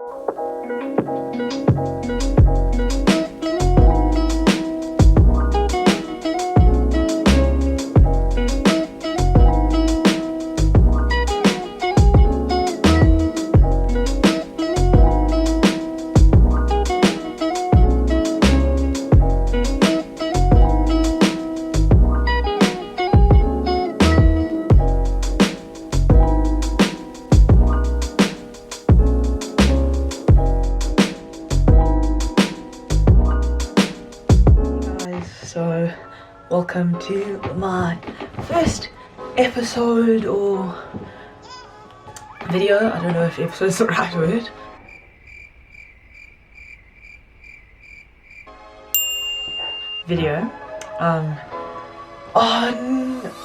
So welcome to my first episode or video. I don't know if episode is the right word. Video on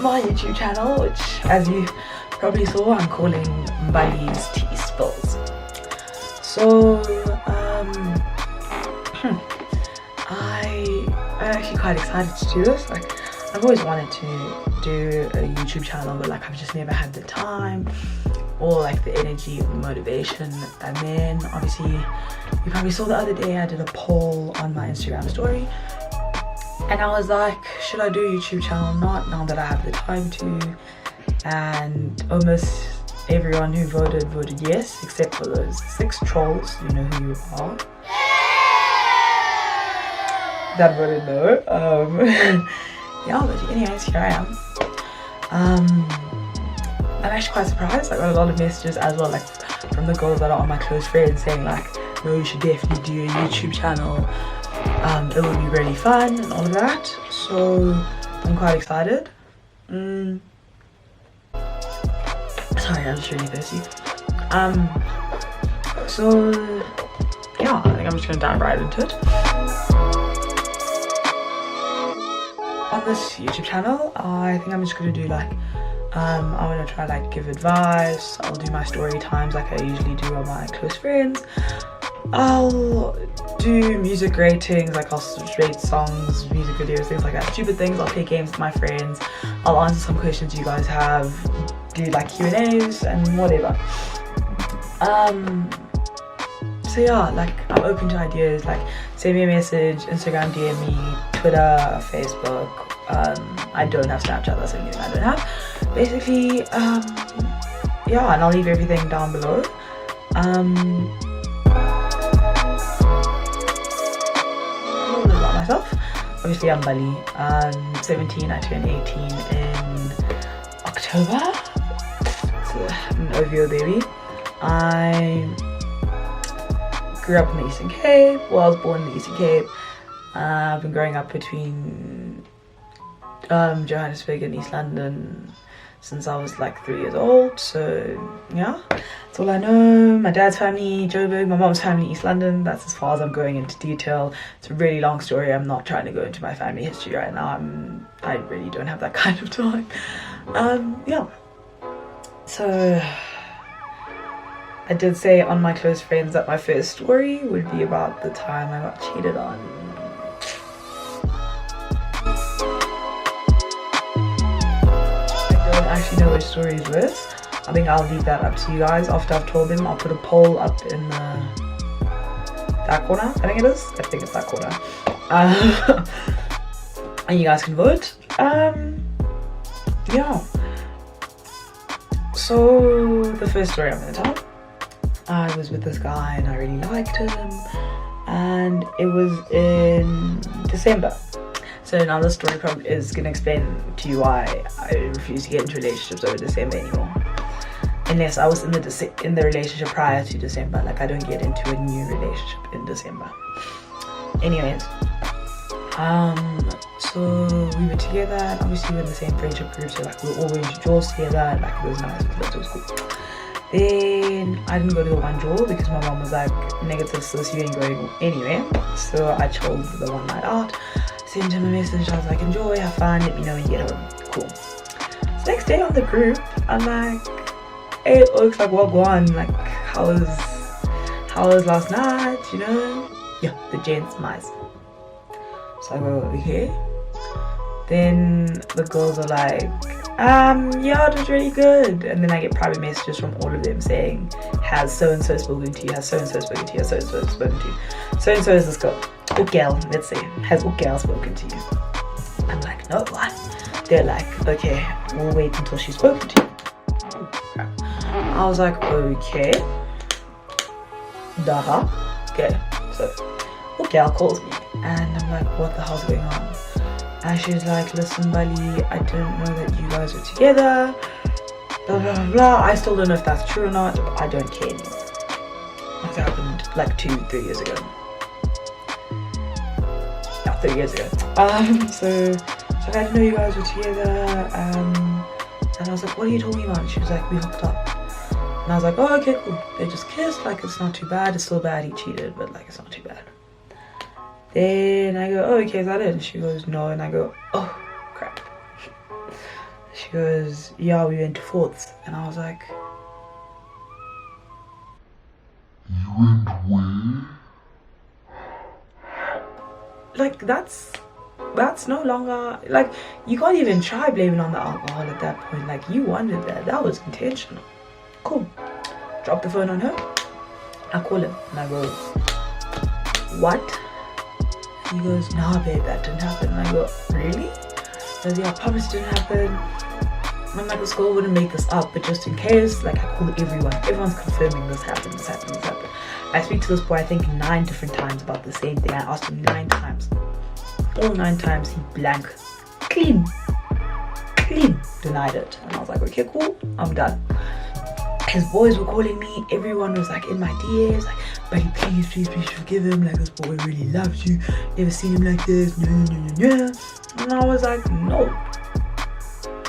my YouTube channel, which, as you probably saw, I'm calling Buddy's Tea Spills. So I'm actually quite excited to do this. Like, I've always wanted to do a YouTube channel, but like I've just never had the time or like the energy or the motivation. And then obviously you probably saw the other day I did a poll on my Instagram story, and I was like, should I do a YouTube channel or not, now that I have the time to? And almost everyone who voted yes, except for those 6 trolls, you know who you are, that voted no. Yeah, but anyways, here I am. I'm actually quite surprised. I got a lot of messages as well, like from the girls that are on my close friends, saying like, no, you should definitely do a YouTube channel. It would be really fun and all of that. So I'm quite excited. Sorry, I'm just really thirsty. So yeah, I think I'm just gonna dive right into it. On this YouTube channel, I think I'm just gonna do like, I want to try like give advice. I'll do my story times like I usually do on my close friends. I'll do music ratings, like I'll rate songs, music videos, things like that, stupid things. I'll play games with my friends. I'll answer some questions you guys have, do like Q&As and whatever. So yeah, like I'm open to ideas. Like send me a message, Instagram, DM me, Twitter, Facebook. I don't have Snapchat, that's the only thing I don't have. Basically, yeah, and I'll leave everything down below. A little bit about myself. Obviously, I'm Bali. I'm 17. I turn 18 in October. It's an OVO baby. I grew up in the Eastern Cape. Well, I was born in the Eastern Cape. I've been growing up between Johannesburg and East London since I was like 3 years old. So yeah, that's all I know. My dad's family, Joburg. My mom's family, East London. That's as far as I'm going into detail. It's a really long story. I'm not trying to go into my family history right now. I really don't have that kind of time. Yeah. So I did say on my close friends that my first story would be about the time I got cheated on. I don't actually know which story is this. I think I'll leave that up to you guys. After I've told them, I'll put a poll up in that corner. I think it is. I think it's that corner. And you guys can vote. Yeah. So the first story I'm going to tell. I was with this guy and I really liked him, and it was in December. So now this story probably is going to explain to you why I refuse to get into relationships over December anymore. Unless I was in the relationship prior to December. Like I don't get into a new relationship in December. Anyways, so we were together, and obviously we're in the same friendship group, so like we were all going to draws together, and like it was nice, it was cool. Then I didn't go to the one draw because my mom was like, negative sis, you ain't going anywhere. So I chose the one night out, sent him a message. I was like, enjoy, have fun, let me know when you get home. Cool. So next day on the group, I'm like, hey, it looks like what going, like how was last night, you know? Yeah, the gents nice. So I go over here. Then the girls are like, Yeah, it was really good. And then I get private messages from all of them saying, has so-and-so spoken to you, has so-and-so spoken to you, has so-and-so spoken to you. So-and-so is this girl, Gal, let's say, has Gal spoken to you? I'm like, no, what? They're like, okay, we'll wait until she's spoken to you. I was like, okay. Okay, so Gal calls me and I'm like, what the hell's going on? And she's like, listen, Bali, I didn't know that you guys were together, blah blah blah blah. I still don't know if that's true or not, but I don't care anymore. That happened like 2-3 years ago. Yeah, 3 years ago. So I didn't know you guys were together, and I was like, what are you talking about? And she was like, we hooked up. And I was like, oh, okay, cool. They just kissed, like, it's not too bad. It's still bad he cheated, but like, it's not too bad. Then I go, oh, okay, is that it? And she goes, no. And I go, oh, crap. She goes, yeah, we went to fourths. And I was like, you went where? Like, that's no longer, like, you can't even try blaming on the alcohol at that point. Like, you wanted that. That was intentional. Cool. Drop the phone on her. I call him and I go, what? He goes, nah, babe, that didn't happen. And I go, really? He goes, yeah, I promise it didn't happen. I'm like, this girl wouldn't make this up, but just in case, like, I call everyone. Everyone's confirming this happened, this happened, this happened. I speak to this boy, I think, 9 different times about the same thing. I asked him 9 times. All 9 times, he blank. Clean denied it. And I was like, okay, cool, I'm done. His boys were calling me. Everyone was like in my DMs, like, buddy, please forgive him. Like, this boy really loves you. Never seen him like this. No. And I was like, no.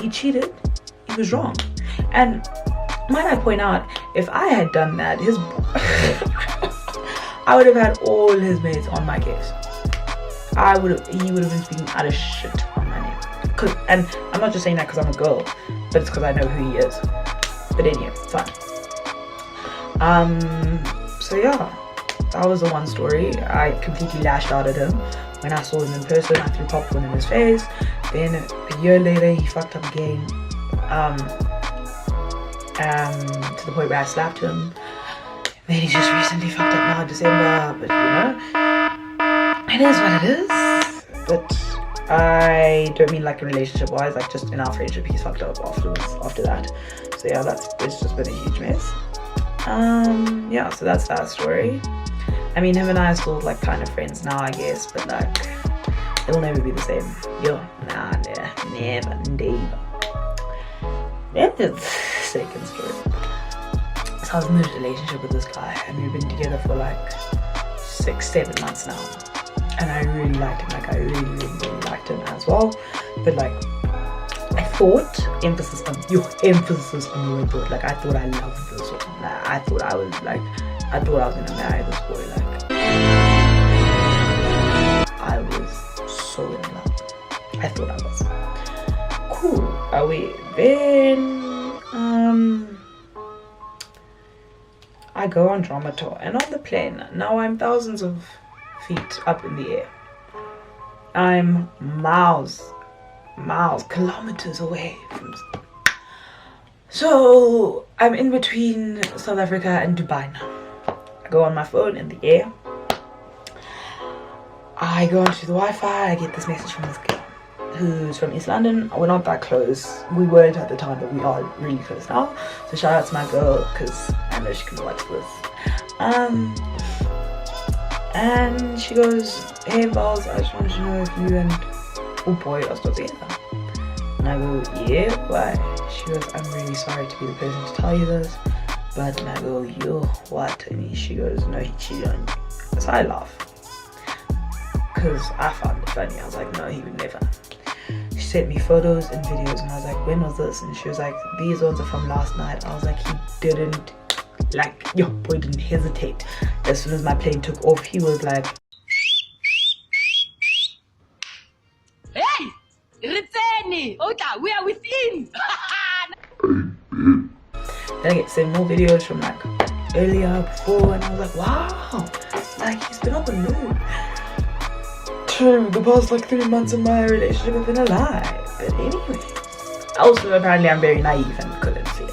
He cheated. He was wrong. And might I point out, if I had done that, I would have had all his mates on my case. He would have been speaking out of shit on my name. And I'm not just saying that because I'm a girl, but it's because I know who he is. But anyway, fine. So yeah, that was the one story. I completely lashed out at him. When I saw him in person, I threw popcorn in his face. Then a year later, he fucked up again. To the point where I slapped him. Then he just recently fucked up now in December. But you know, it is what it is. But I don't mean like relationship wise, like just in our friendship, he's fucked up after that. So yeah, it's just been a huge mess. Yeah, so that's that story. I mean, him and I are still like kind of friends now, I guess, but like it'll never be the same. Never. Then the second story. So I was in a relationship with this guy, and we've been together for like 6-7 months now. And I really liked him, like I really liked him as well. But like, I thought, emphasis on the word thought, like I thought I loved this one. Like, I thought I was gonna marry this boy. Like, I was so in love. I thought I was. Cool. Then I go on drama tour, and on the plane, now I'm thousands of feet up in the air. I'm miles, kilometers away from. So I'm in between South Africa and Dubai now. I go on my phone in the air. I go onto the Wi-Fi. I get this message from this girl who's from East London. We're not that close. We weren't at the time, but we are really close now. So shout out to my girl, because I know she can watch this. And she goes, hey Vals, I just wanted to know if you and Booi are still together. And I go, yeah, why? She goes, I'm really sorry to be the person to tell you this, but, and I go, yo, what? And she goes, no, he cheated on you. So I laugh, because I found it funny. I was like, no, he would never. She sent me photos and videos, and I was like, when was this? And she was like, these ones are from last night. I was like, he didn't. Like, your boy didn't hesitate. As soon as my plane took off, he was like, hey, Riteni, Ota, we are within. Then I get sent more videos from like earlier, before, and I was like, wow, like he's been on the move. True, the past like 3 months of my relationship have been a lie. But anyway, Also, apparently I'm very naive and couldn't see it.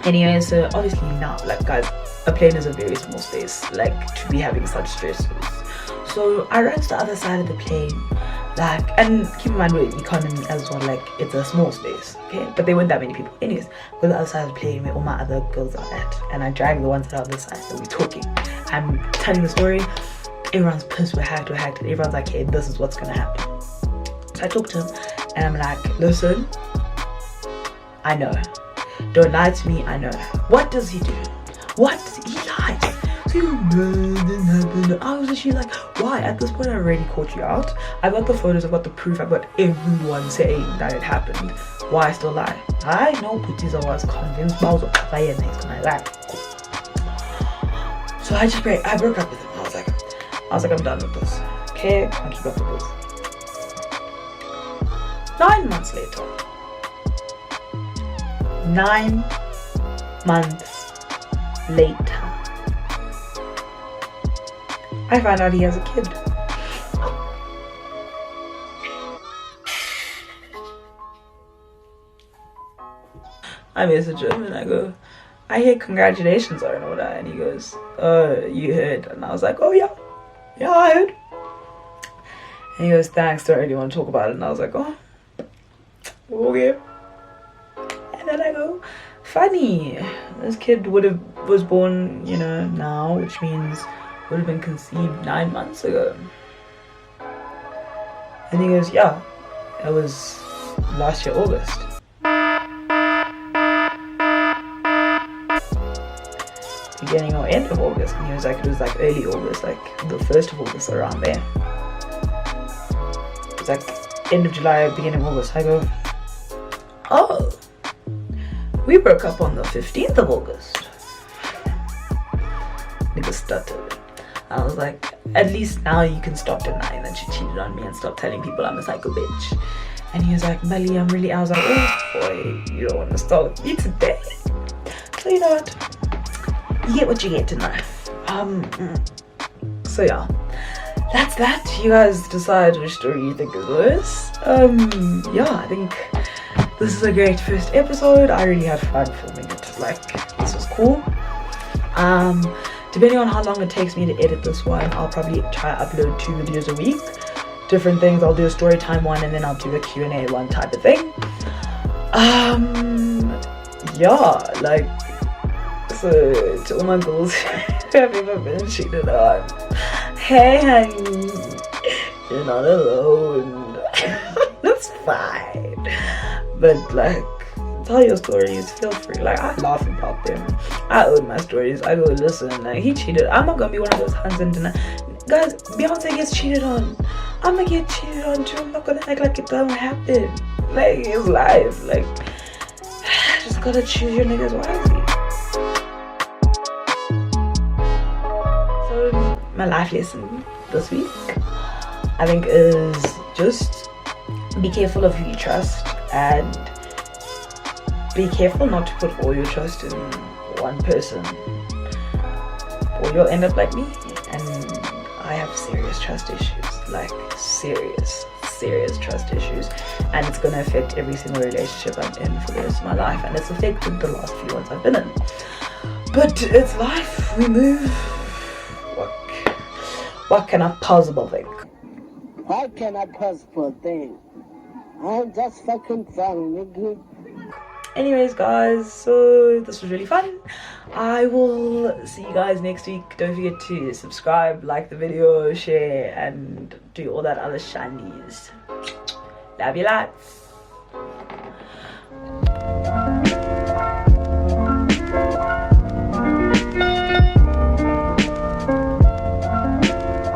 Anyway, so obviously now, like guys, a plane is a very small space, like to be having such stresses. So I ran to the other side of the plane, like, and keep in mind with economy as well, like it's a small space, okay, but there weren't that many people. Anyways, go to the other side of the plane where all my other girls are at, and I drag the ones that are on the side, and we're talking, I'm telling the story, everyone's pissed, we're hacked, and everyone's like, hey, this is what's gonna happen. So I talk to him and I'm like, listen, I know, don't lie to me, I know. What does he do? What? He lies. So you didn't happen. I was actually like, why? At this point I already caught you out. I got the photos, I got the proof, I got everyone saying that it happened. Why still lie? I know Putis, I was convinced I was gonna lie. So I broke up with him. I was like, I'm done with this. Okay, I can't keep up with this. 9 months later. 9 months later. I found out he has a kid. I message him and I go, I hear congratulations are in order, and he goes, you heard? And I was like, oh yeah, I heard. And he goes, thanks, don't really want to talk about it. And I was like, oh, okay. And then I go, funny, this kid was born, you know, now, which means would have been conceived 9 months ago. And he goes, yeah, it was last year August. Beginning or end of August. And he was like, it was like early August, like the 1st of August, around there. It was like end of July, beginning of August. I go, oh, we broke up on the 15th of August. Nigga stuttered. I was like, at least now you can stop denying that you cheated on me and stop telling people I'm a psycho bitch. And he was like, Melly, I was like, oh boy, you don't want to start with me today. So you know what? You get what you get tonight. So yeah, that's that. You guys decide which story you think is worse. Yeah, I think this is a great first episode. I really had fun filming it. Like, this was cool. Depending on how long it takes me to edit this one, I'll probably try to upload 2 videos a week. Different things. I'll do a story time one and then I'll do a Q&A one type of thing. Yeah, like, so to all my girls who have ever been cheated on, hey honey, you're not alone. That's fine. But like, tell your stories, feel free. Like, I laugh about them. I own my stories. I go, listen, like, he cheated. I'm not gonna be one of those hands in denial. Guys, Beyonce gets cheated on. I'm gonna get cheated on too. I'm not gonna act like it doesn't happen. Like, it's life. Like, just gotta choose your niggas wisely. So my life lesson this week, I think, is just be careful of who you trust, and be careful not to put all your trust in one person, or you'll end up like me. And I have serious trust issues, like serious trust issues, and it's going to affect every single relationship I'm in for the rest of my life, and it's affected the last few ones I've been in. But it's life, we move. What can a possible think? What can a possible think? I'm just fucking fun, nigga. Anyways guys, so this was really fun. I will see you guys next week. Don't forget to subscribe, like the video, share, and do all that other shinies. Love you lots.